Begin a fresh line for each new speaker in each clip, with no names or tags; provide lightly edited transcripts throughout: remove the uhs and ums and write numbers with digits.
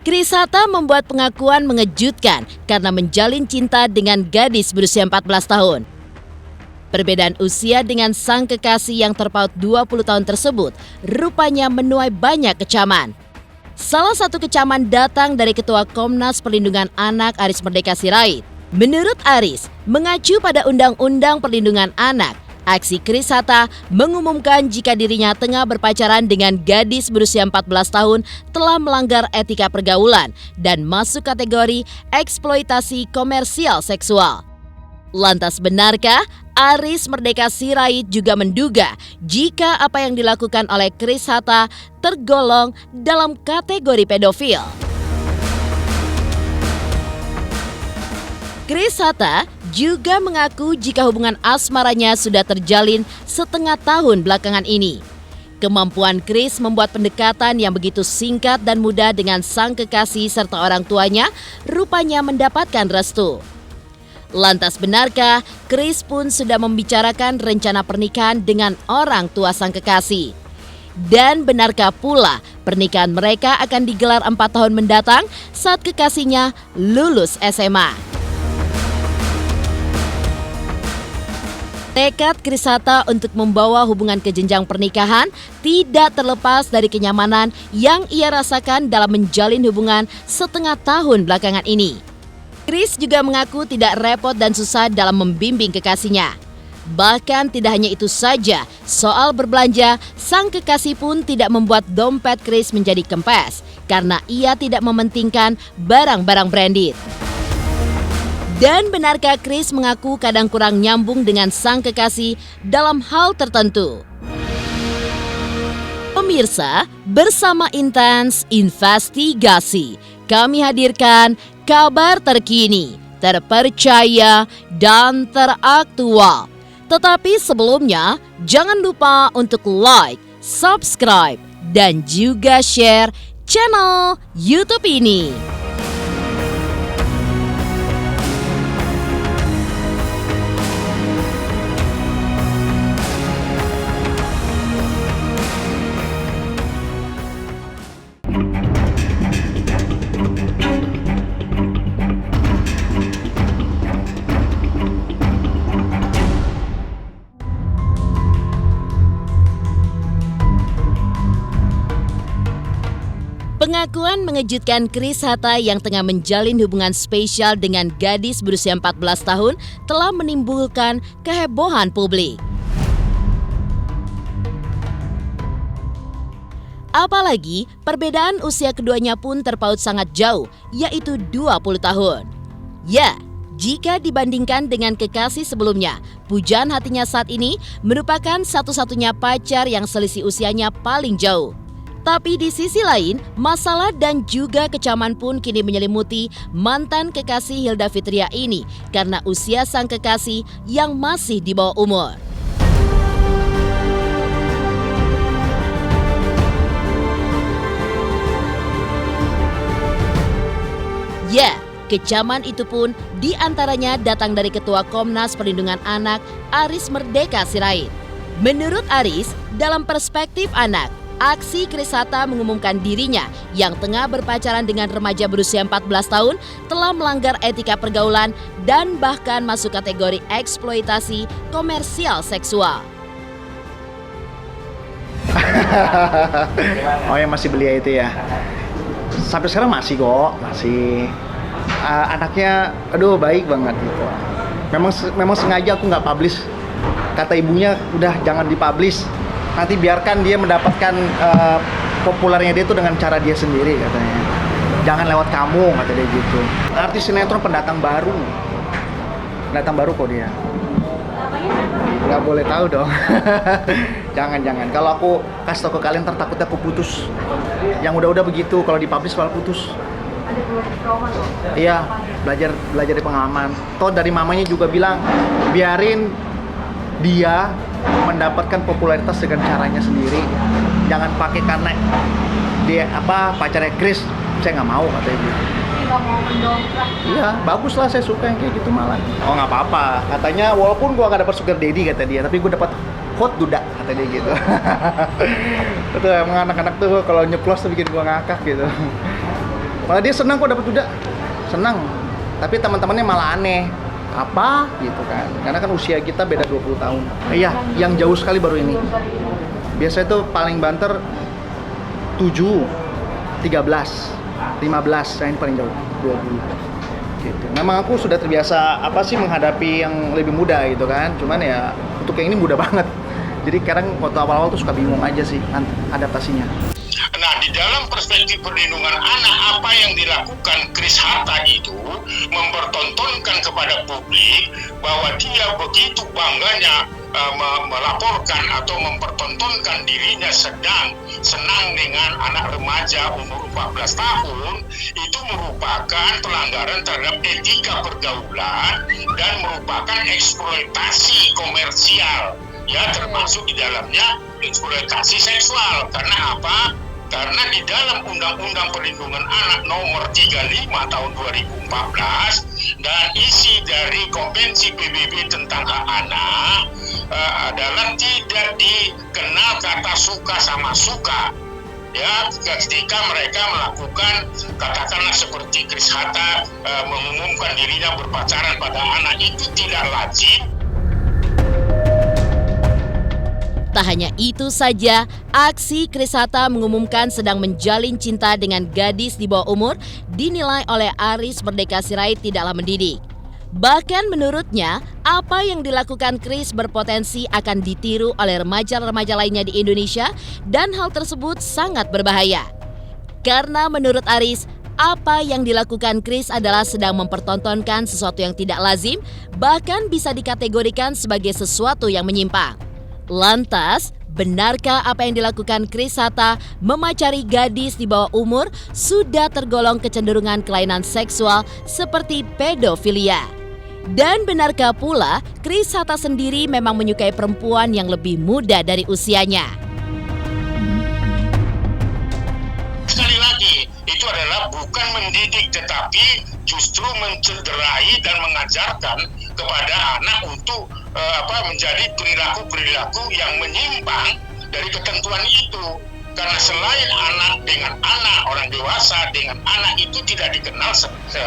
Kris Hatta membuat pengakuan mengejutkan karena menjalin cinta dengan gadis berusia 14 tahun. Perbedaan usia dengan sang kekasih yang terpaut 20 tahun tersebut rupanya menuai banyak kecaman. Salah satu kecaman datang dari Ketua Komnas Perlindungan Anak Aris Merdeka Sirait. Menurut Aris, mengacu pada Undang-Undang Perlindungan Anak, aksi Kris Hatta mengumumkan jika dirinya tengah berpacaran dengan gadis berusia 14 tahun telah melanggar etika pergaulan dan masuk kategori eksploitasi komersial seksual. Lantas benarkah Aris Merdeka Sirait juga menduga jika apa yang dilakukan oleh Kris Hatta tergolong dalam kategori pedofil? Kris Hatta juga mengaku jika hubungan asmaranya sudah terjalin setengah tahun belakangan ini. Kemampuan Kris membuat pendekatan yang begitu singkat dan mudah dengan sang kekasih serta orang tuanya rupanya mendapatkan restu. Lantas benarkah Kris pun sudah membicarakan rencana pernikahan dengan orang tua sang kekasih? Dan benarkah pula pernikahan mereka akan digelar 4 tahun mendatang saat kekasihnya lulus SMA? Tekad Kris Hatta untuk membawa hubungan ke jenjang pernikahan tidak terlepas dari kenyamanan yang ia rasakan dalam menjalin hubungan setengah tahun belakangan ini. Kris juga mengaku tidak repot dan susah dalam membimbing kekasihnya. Bahkan tidak hanya itu saja, soal berbelanja, sang kekasih pun tidak membuat dompet Kris menjadi kempes karena ia tidak mementingkan barang-barang branded. Dan benarkah Kris mengaku kadang kurang nyambung dengan sang kekasih dalam hal tertentu? Pemirsa, bersama Intens Investigasi, kami hadirkan kabar terkini, terpercaya, dan teraktual. Tetapi sebelumnya, jangan lupa untuk like, subscribe, dan juga share channel YouTube ini. Pengakuan mengejutkan Kris Hatta yang tengah menjalin hubungan spesial dengan gadis berusia 14 tahun telah menimbulkan kehebohan publik. Apalagi perbedaan usia keduanya pun terpaut sangat jauh, yaitu 20 tahun. Ya, jika dibandingkan dengan kekasih sebelumnya, pujaan hatinya saat ini merupakan satu-satunya pacar yang selisih usianya paling jauh. Tapi di sisi lain, masalah dan juga kecaman pun kini menyelimuti mantan kekasih Hilda Fitria ini karena usia sang kekasih yang masih di bawah umur. Ya, kecaman itu pun diantaranya datang dari Ketua Komnas Perlindungan Anak Aris Merdeka Sirait. Menurut Aris, dalam perspektif anak, aksi Kris Hatta mengumumkan dirinya yang tengah berpacaran dengan remaja berusia 14 tahun telah melanggar etika pergaulan dan bahkan masuk kategori eksploitasi komersial seksual.
Oh, yang masih belia itu ya? Sampai sekarang masih kok, masih. Anaknya, aduh baik banget gitu. Memang sengaja aku nggak publish. Kata ibunya, udah jangan dipublish. Nanti biarkan dia mendapatkan populernya dia itu dengan cara dia sendiri katanya. Jangan lewat kamu, kata dia gitu. Artis sinetron pendatang baru kok dia. Nggak boleh tahu dong. Jangan. Kalau aku kasih tau ke kalian, ntar takutnya aku putus. Yang udah begitu, kalau dipublish malah putus. Iya, belajar dari pengalaman. Toh dari mamanya juga bilang, biarin dia mendapatkan popularitas dengan caranya sendiri. Jangan pakai karena dia pacarnya Kris, saya nggak mau katanya gitu. Nggak mau mendongkrak. Iya, bagus lah, saya suka yang kayak gitu malah. Oh nggak apa-apa, katanya walaupun gua nggak dapat sugar daddy kata dia, tapi gua dapat hot duda kata dia gitu. Betul, emang anak-anak tuh kalau nyeplos tuh bikin gua ngakak gitu. Malah dia senang kok dapat duda, senang. Tapi teman-temannya malah aneh. Apa gitu kan? Karena kan usia kita beda 20 tahun. Iya, yang jauh sekali baru ini. Biasanya itu paling banter 7, 13, 15, saya ini paling jauh 20. Gitu. Memang aku sudah terbiasa menghadapi yang lebih muda gitu kan. Cuman ya untuk yang ini muda banget. Jadi kadang waktu awal-awal tuh suka bingung aja sih adaptasinya.
Nah, di dalam perspektif perlindungan anak, apa yang dilakukan Chris Hatta itu mempertontonkan kepada publik bahwa dia begitu bangganya melaporkan atau mempertontonkan dirinya sedang senang dengan anak remaja umur 14 tahun, itu merupakan pelanggaran terhadap etika pergaulan dan merupakan eksploitasi komersial, ya, termasuk di dalamnya eksploitasi seksual. Karena apa? Karena di dalam Undang-Undang Perlindungan Anak Nomor 35 Tahun 2014 dan isi dari Konvensi PBB tentang hak anak adalah tidak dikenal kata suka sama suka. Ya, ketika mereka melakukan, katakanlah seperti Chris Hatta mengumumkan dirinya berpacaran pada anak, itu tidak lazim.
Tak hanya itu saja, aksi Chris Hatta mengumumkan sedang menjalin cinta dengan gadis di bawah umur dinilai oleh Aris Merdeka Sirait tidaklah mendidik. Bahkan menurutnya, apa yang dilakukan Chris berpotensi akan ditiru oleh remaja-remaja lainnya di Indonesia dan hal tersebut sangat berbahaya. Karena menurut Aris, apa yang dilakukan Chris adalah sedang mempertontonkan sesuatu yang tidak lazim, bahkan bisa dikategorikan sebagai sesuatu yang menyimpang. Lantas, benarkah apa yang dilakukan Chris Hatta memacari gadis di bawah umur sudah tergolong kecenderungan kelainan seksual seperti pedofilia? Dan benarkah pula Chris Hatta sendiri memang menyukai perempuan yang lebih muda dari usianya?
Sekali lagi, itu adalah bukan mendidik tetapi justru mencederai dan mengajarkan kepada anak untuk menjadi perilaku-perilaku yang menyimpang dari ketentuan itu. Karena selain anak dengan anak, orang dewasa dengan anak itu tidak dikenal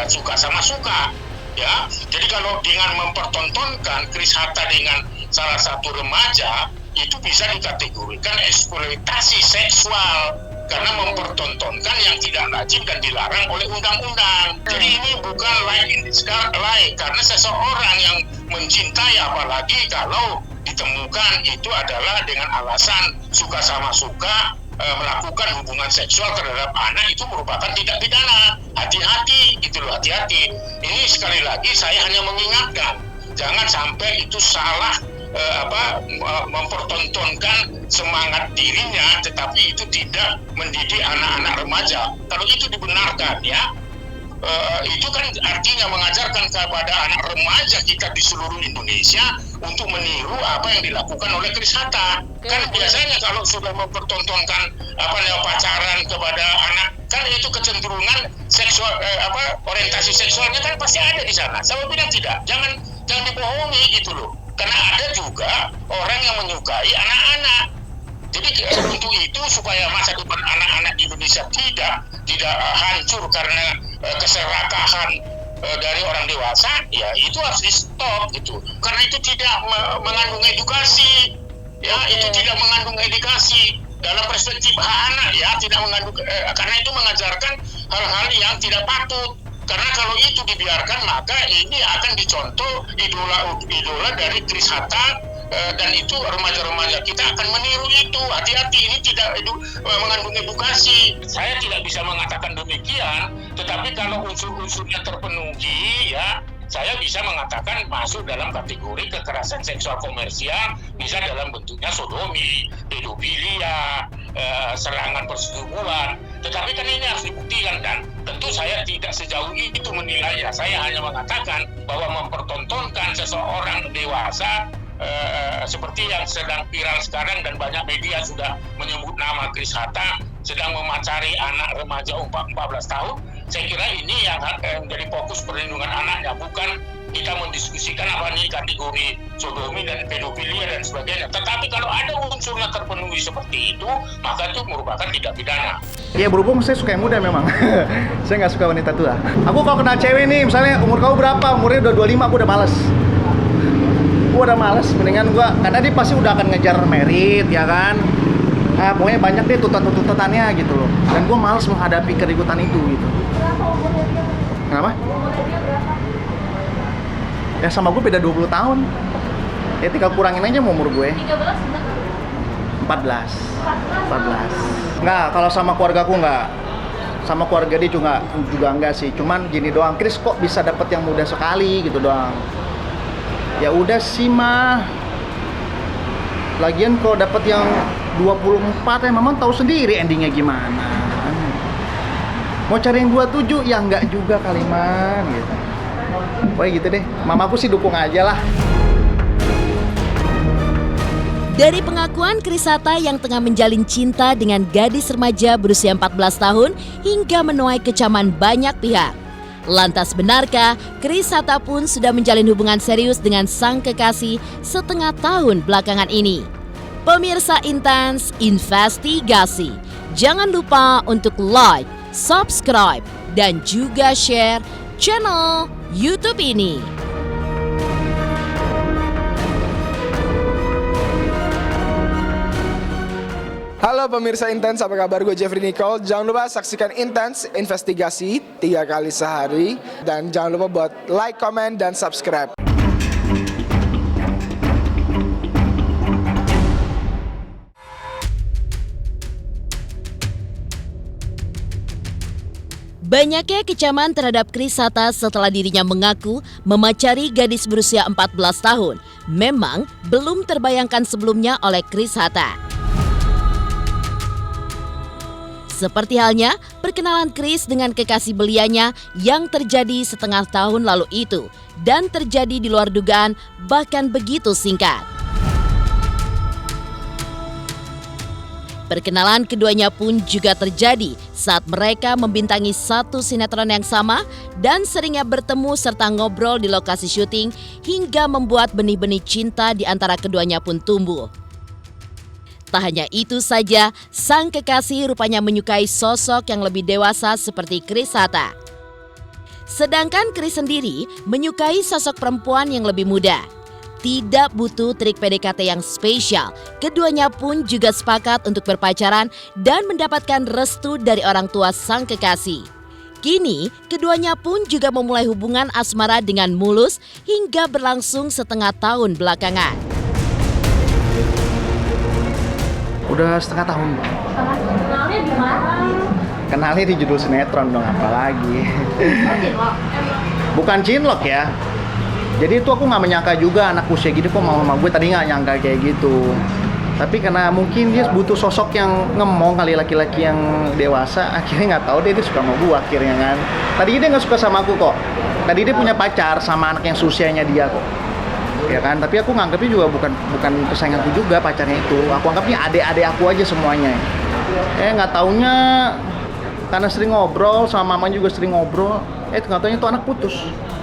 suka sama suka. Ya, jadi kalau dengan mempertontonkan Chris Hatta dengan salah satu remaja, itu bisa dikategorikan eksploitasi seksual karena mempertontonkan yang tidak lazim dan dilarang oleh undang-undang. Jadi ini bukan like in the sky, karena seseorang yang mencintai, apalagi kalau ditemukan itu adalah dengan alasan suka sama suka, melakukan hubungan seksual terhadap anak, itu merupakan tindak pidana. Hati-hati gitu loh, hati-hati. Ini sekali lagi saya hanya mengingatkan, jangan sampai itu salah mempertontonkan semangat dirinya, tetapi itu tidak mendidik anak-anak remaja. Kalau itu dibenarkan, ya, itu kan artinya mengajarkan kepada anak remaja kita di seluruh Indonesia untuk meniru apa yang dilakukan oleh Chris Hatta. Kan biasanya kalau sudah mempertontonkan pacaran kepada anak, kan itu kecenderungan seksual, orientasi seksualnya kan pasti ada di sana. Saya bilang tidak, jangan dibohongi gitu loh. Karena ada juga orang yang menyukai anak-anak. Jadi untuk itu supaya masa depan anak-anak Indonesia tidak hancur karena keserakahan dari orang dewasa, ya itu harus di stop gitu. Karena itu tidak mengandung edukasi, ya itu tidak mengandung edukasi dalam perspektif hak anak, ya tidak mengandung, karena itu mengajarkan hal-hal yang tidak patut. Karena kalau itu dibiarkan, maka ini akan dicontoh idola dari Chris Hatta, dan itu remaja-remaja kita akan meniru itu. Hati-hati, ini tidak mengandung edukasi. Saya tidak bisa mengatakan demikian, tetapi kalau unsur-unsurnya terpenuhi, ya saya bisa mengatakan masuk dalam kategori kekerasan seksual komersial, bisa dalam bentuknya sodomi, pedofilia, serangan persetubuhan. Tetapi kan ini harus dibuktikan, dan tentu saya tidak sejauh itu menilai. Ya, saya hanya mengatakan bahwa mempertontonkan seseorang dewasa seperti yang sedang viral sekarang dan banyak media sudah menyebut nama Chris Hatta sedang memacari anak remaja 14 tahun. Saya kira ini yang menjadi fokus perlindungan anaknya, bukan kita mendiskusikan apa nih kategori sodomi dan pedofilia dan sebagainya. Tetapi kalau ada unsurnya terpenuhi seperti itu, maka itu merupakan tindak pidana.
Ya berhubung saya suka yang muda memang. Saya nggak suka wanita tua. Aku kalau kenal cewek nih, misalnya umur kamu berapa? Umurnya udah 25, aku udah males. Gue udah males, mendingan gue, karena dia pasti udah akan ngejar merit, ya kan? Nah, pokoknya banyak deh tuntutannya gitu loh. Dan gue males menghadapi keributan itu gitu. Kenapa? Ya sama gue beda 20 tahun. Ya tinggal kurangin aja umur gue. 14. Enggak, kalau sama keluarga aku enggak. Sama keluarga dia juga enggak sih. Cuman gini doang, Chris kok bisa dapet yang muda sekali gitu doang. Ya udah sih mah. Lagian kalau dapet yang 24 ya memang tahu sendiri endingnya gimana. Mau cari yang 27 ya enggak juga kaliman gitu. Pokoknya gitu deh. Mamaku sih dukung aja lah.
Dari pengakuan Krisata yang tengah menjalin cinta dengan gadis remaja berusia 14 tahun hingga menuai kecaman banyak pihak. Lantas benarkah Krisata pun sudah menjalin hubungan serius dengan sang kekasih setengah tahun belakangan ini? Pemirsa Intens Investigasi, jangan lupa untuk like, subscribe, dan juga share channel YouTube ini.
Halo pemirsa Intens, apa kabar? Gue Jeffrey Nicole. Jangan lupa saksikan Intens Investigasi 3 kali sehari. Dan jangan lupa buat like, comment, dan subscribe.
Banyaknya kecaman terhadap Krisata setelah dirinya mengaku memacari gadis berusia 14 tahun memang belum terbayangkan sebelumnya oleh Krisata. Seperti halnya perkenalan Kris dengan kekasih belianya yang terjadi setengah tahun lalu itu dan terjadi di luar dugaan bahkan begitu singkat. Perkenalan keduanya pun juga terjadi saat mereka membintangi satu sinetron yang sama dan seringnya bertemu serta ngobrol di lokasi syuting hingga membuat benih-benih cinta di antara keduanya pun tumbuh. Tak hanya itu saja, sang kekasih rupanya menyukai sosok yang lebih dewasa seperti Krisata. Sedangkan Kris sendiri menyukai sosok perempuan yang lebih muda. Tidak butuh trik PDKT yang spesial, keduanya pun juga sepakat untuk berpacaran dan mendapatkan restu dari orang tua sang kekasih. Kini, keduanya pun juga memulai hubungan asmara dengan mulus hingga berlangsung setengah tahun belakangan.
Udah setengah tahun.
Kenalnya di mana?
Kenalnya di judul sinetron dong, apalagi. Bukan cinlok ya. Jadi itu aku nggak menyangka juga anak usia gitu kok mau sama gue, tadi nggak nyangka kayak gitu. Tapi karena mungkin dia butuh sosok yang ngemong kali, laki-laki yang dewasa, akhirnya nggak tahu dia suka sama gue akhirnya kan. Tadi dia nggak suka sama aku kok. Tadi dia punya pacar sama anak yang seusianya dia kok. Ya kan, tapi aku nganggapnya juga bukan kesayanganku juga pacarnya itu. Aku anggapnya adik-adik aku aja semuanya. Nggak taunya karena sering ngobrol sama mama juga sering ngobrol, nggak taunya tuh anak putus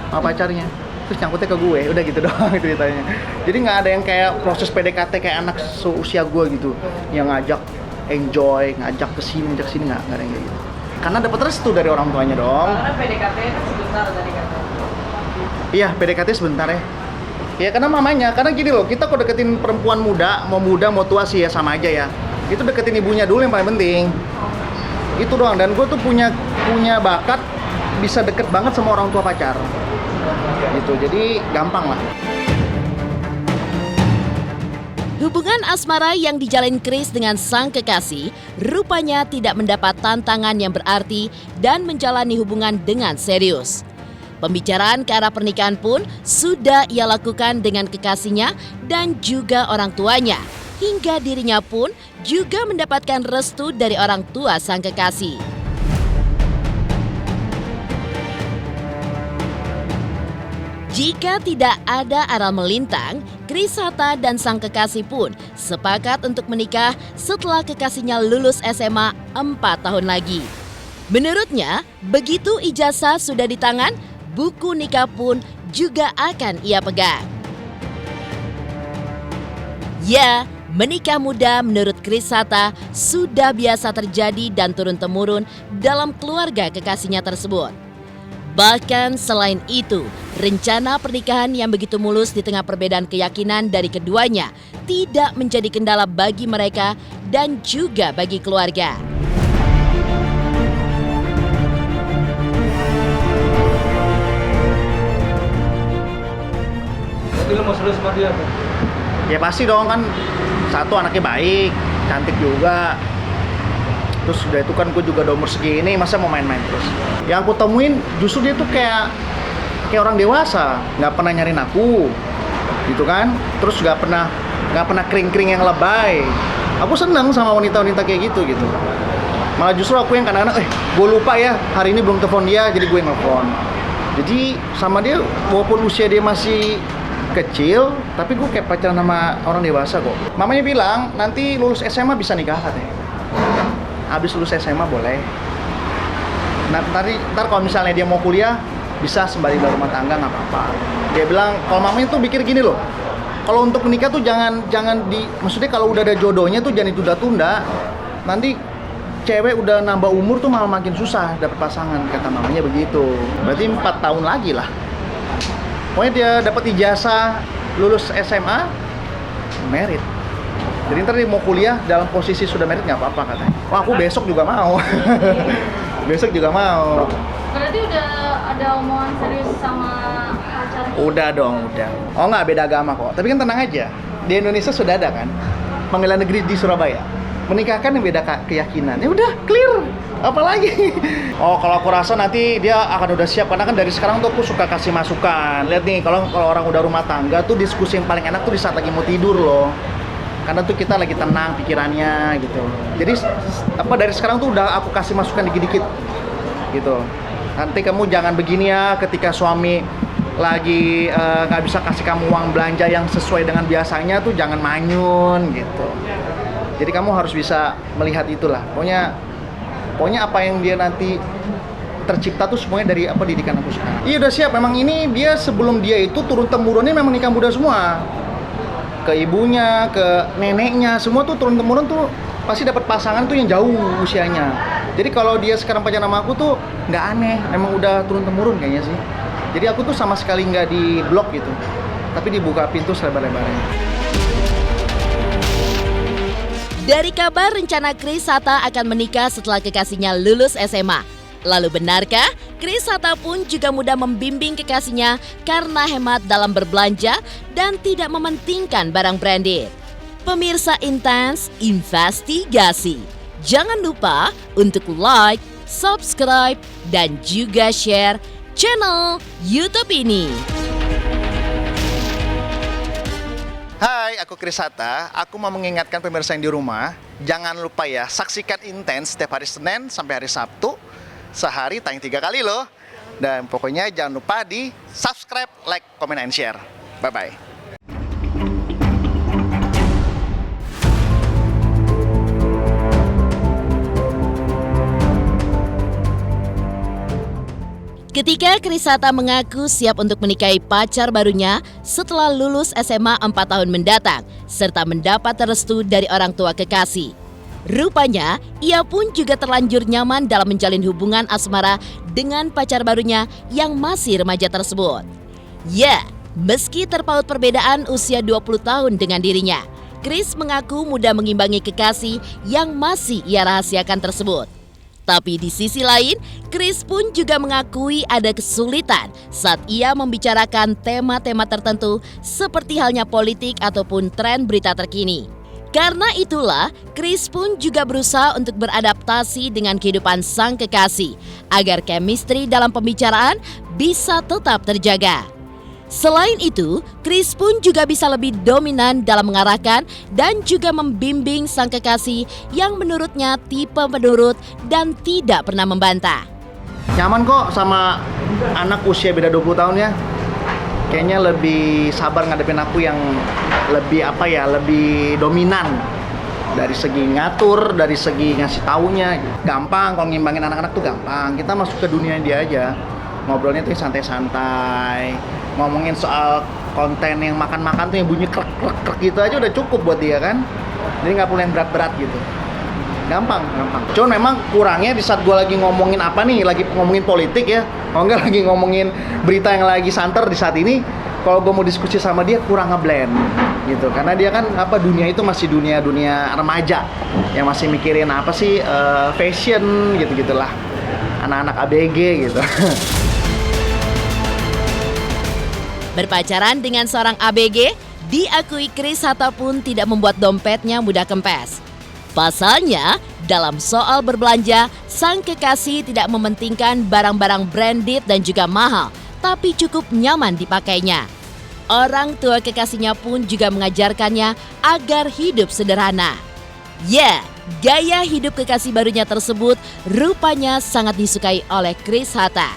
sama pacarnya. Terus nyangkutnya ke gue, udah gitu doang ceritanya. Jadi nggak ada yang kayak proses PDKT kayak anak seusia gue gitu, yang ngajak enjoy, ngajak kesini nggak ada yang kayak gitu. Karena dapat restu dari orang tuanya dong.
Karena PDKT kan sebentar tadi katanya.
Iya, PDKT sebentar ya. Ya karena mamanya, karena gini loh, kita kok deketin perempuan muda mau tua sih ya sama aja ya. Itu deketin ibunya dulu yang paling penting. Itu doang, dan gue tuh punya bakat bisa deket banget sama orang tua pacar. Gitu, jadi gampang lah.
Hubungan asmara yang dijalin Kris dengan sang kekasih rupanya tidak mendapat tantangan yang berarti dan menjalani hubungan dengan serius. Pembicaraan ke arah pernikahan pun sudah ia lakukan dengan kekasihnya dan juga orang tuanya. Hingga dirinya pun juga mendapatkan restu dari orang tua sang kekasih. Jika tidak ada aral melintang, Krisata dan sang kekasih pun sepakat untuk menikah setelah kekasihnya lulus SMA 4 tahun lagi. Menurutnya, begitu ijazah sudah di tangan, buku nikah pun juga akan ia pegang. Ya, menikah muda menurut Chris Hatta sudah biasa terjadi dan turun-temurun dalam keluarga kekasihnya tersebut. Bahkan selain itu, rencana pernikahan yang begitu mulus di tengah perbedaan keyakinan dari keduanya tidak menjadi kendala bagi mereka dan juga bagi keluarga.
Jadi lo mau serius sama dia tuh?
Ya pasti dong, kan satu anaknya baik, cantik juga. Terus udah itu kan gue juga udah umur segini, masa mau main-main terus. Yang aku temuin justru dia tuh kayak orang dewasa, nggak pernah nyariin aku, gitu kan. Terus nggak pernah kering-kering yang lebay. Aku seneng sama wanita-wanita kayak gitu. Malah justru aku yang kadang-kadang, gue lupa ya hari ini belum telepon dia, jadi gue nelfon. Jadi sama dia, walaupun usia dia masih kecil, tapi gue kayak pacaran sama orang dewasa kok. Mamanya bilang nanti lulus SMA bisa nikah katanya. Habis lulus SMA boleh. Nah, ntar kalau misalnya dia mau kuliah bisa sembari berumah tangga nggak apa-apa. Dia bilang kalau mamanya tuh pikir gini loh. Kalau untuk menikah tuh jangan maksudnya kalau udah ada jodohnya tuh jangan ditunda-tunda. Nanti cewek udah nambah umur tuh malah makin susah dapet pasangan, kata mamanya begitu. Berarti 4 tahun lagi lah. Pokoknya dia dapat ijazah lulus SMA, merit. Jadi ntar dia mau kuliah dalam posisi sudah merit nggak apa-apa katanya. Wah, aku besok juga mau. Besok juga mau.
Berarti udah ada omongan serius sama pacarnya?
Udah dong, udah. Oh nggak, beda agama kok. Tapi kan tenang aja. Di Indonesia sudah ada kan pengadilan negeri di Surabaya. Menikahkan yang beda keyakinan. Ya udah, clear. Apalagi? Oh, kalau aku rasa nanti dia akan udah siap. Karena kan dari sekarang tuh aku suka kasih masukan. Lihat nih, kalau orang udah rumah tangga tuh diskusi yang paling enak tuh di saat lagi mau tidur loh. Karena tuh kita lagi tenang pikirannya gitu. Jadi dari sekarang tuh udah aku kasih masukan dikit-dikit gitu. Nanti kamu jangan begini ya ketika suami lagi nggak bisa kasih kamu uang belanja yang sesuai dengan biasanya tuh jangan manyun gitu. Jadi kamu harus bisa melihat itulah. Pokoknya apa yang dia nanti tercipta tuh semuanya dari didikan aku sekarang. Iya udah siap. Memang ini dia sebelum dia itu turun temurunnya memang nikah muda semua. Ke ibunya, ke neneknya, semua tuh turun temurun tuh pasti dapat pasangan tuh yang jauh usianya. Jadi kalau dia sekarang pacaran sama aku tuh nggak aneh, emang udah turun temurun kayaknya sih. Jadi aku tuh sama sekali nggak di blok gitu, tapi dibuka pintu selebar-lebarnya.
Dari kabar rencana Chris Hatta akan menikah setelah kekasihnya lulus SMA. Lalu benarkah Chris Hatta pun juga mudah membimbing kekasihnya karena hemat dalam berbelanja dan tidak mementingkan barang branded? Pemirsa Intens Investigasi, jangan lupa untuk like, subscribe, dan juga share channel YouTube ini.
Hai, aku Chris Hatta. Aku mau mengingatkan pemirsa yang di rumah, jangan lupa ya, saksikan Intens setiap hari Senin sampai hari Sabtu. Sehari tayang 3 kali loh. Dan pokoknya jangan lupa di subscribe, like, comment, and share. Bye-bye.
Ketika Chris Hatta mengaku siap untuk menikahi pacar barunya setelah lulus SMA 4 tahun mendatang, serta mendapat restu dari orang tua kekasih. Rupanya, ia pun juga terlanjur nyaman dalam menjalin hubungan asmara dengan pacar barunya yang masih remaja tersebut. Ya, meski terpaut perbedaan usia 20 tahun dengan dirinya, Chris mengaku mudah mengimbangi kekasih yang masih ia rahasiakan tersebut. Tapi di sisi lain, Chris pun juga mengakui ada kesulitan saat ia membicarakan tema-tema tertentu seperti halnya politik ataupun tren berita terkini. Karena itulah, Chris pun juga berusaha untuk beradaptasi dengan kehidupan sang kekasih agar chemistry dalam pembicaraan bisa tetap terjaga. Selain itu, Chris pun juga bisa lebih dominan dalam mengarahkan dan juga membimbing sang kekasih yang menurutnya tipe penurut dan tidak pernah membantah.
Nyaman kok sama anak usia beda 20 tahun ya. Kayaknya lebih sabar ngadepin aku yang lebih lebih dominan. Dari segi ngatur, dari segi ngasih taunya. Gampang, kalau ngimbangin anak-anak tuh gampang. Kita masuk ke dunia dia aja. Ngobrolnya tuh santai-santai. ngomongin soal konten yang makan-makan tuh yang bunyi krek gitu aja udah cukup buat dia kan. Jadi nggak perlu yang berat-berat gitu. Gampang. Cuman memang kurangnya di saat gue lagi ngomongin apa nih, lagi ngomongin politik ya, kalau nggak lagi ngomongin berita yang lagi santer di saat ini, kalau gue mau diskusi sama dia kurang ngeblend gitu, karena dia kan dunia itu masih dunia remaja yang masih mikirin apa sih fashion gitu-gitulah, anak-anak ABG gitu.
Berpacaran dengan seorang ABG, diakui Chris Hatta pun tidak membuat dompetnya mudah kempes. Pasalnya, dalam soal berbelanja, sang kekasih tidak mementingkan barang-barang branded dan juga mahal, tapi cukup nyaman dipakainya. Orang tua kekasihnya pun juga mengajarkannya agar hidup sederhana. Ya, gaya hidup kekasih barunya tersebut rupanya sangat disukai oleh Chris Hatta.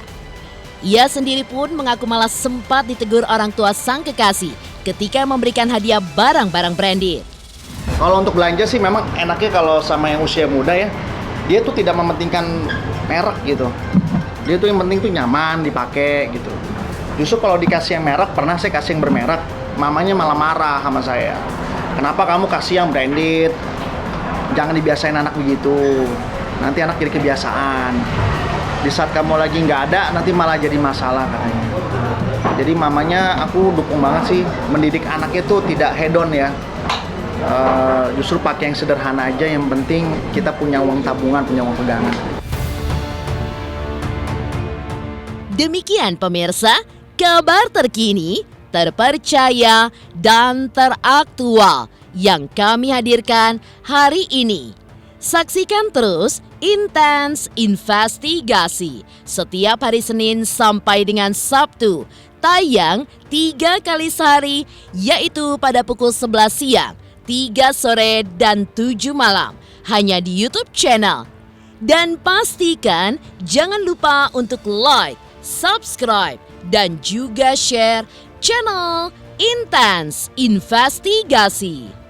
Ia sendiri pun mengaku malah sempat ditegur orang tua sang kekasih ketika memberikan hadiah barang-barang branded.
Kalau untuk belanja sih memang enaknya kalau sama yang usia muda ya, dia tuh tidak mementingkan merek gitu. Dia tuh yang penting tuh nyaman dipakai gitu. Justru kalau dikasih yang merek, pernah saya kasih yang bermerek, mamanya malah marah sama saya. Kenapa kamu kasih yang branded? Jangan dibiasain anak begitu. Nanti anak jadi kebiasaan. Di saat kamu lagi nggak ada, nanti malah jadi masalah katanya. Jadi mamanya aku dukung banget sih, mendidik anaknya tuh tidak hedon ya. Justru pakai yang sederhana aja, yang penting kita punya uang tabungan, punya uang pegangan.
Demikian pemirsa, kabar terkini, terpercaya, dan teraktual yang kami hadirkan hari ini. Saksikan terus Intens Investigasi setiap hari Senin sampai dengan Sabtu, tayang 3 kali sehari, yaitu pada pukul 11 siang, 3 sore, dan 7 malam, hanya di YouTube channel. Dan pastikan jangan lupa untuk like, subscribe, dan juga share channel Intens Investigasi.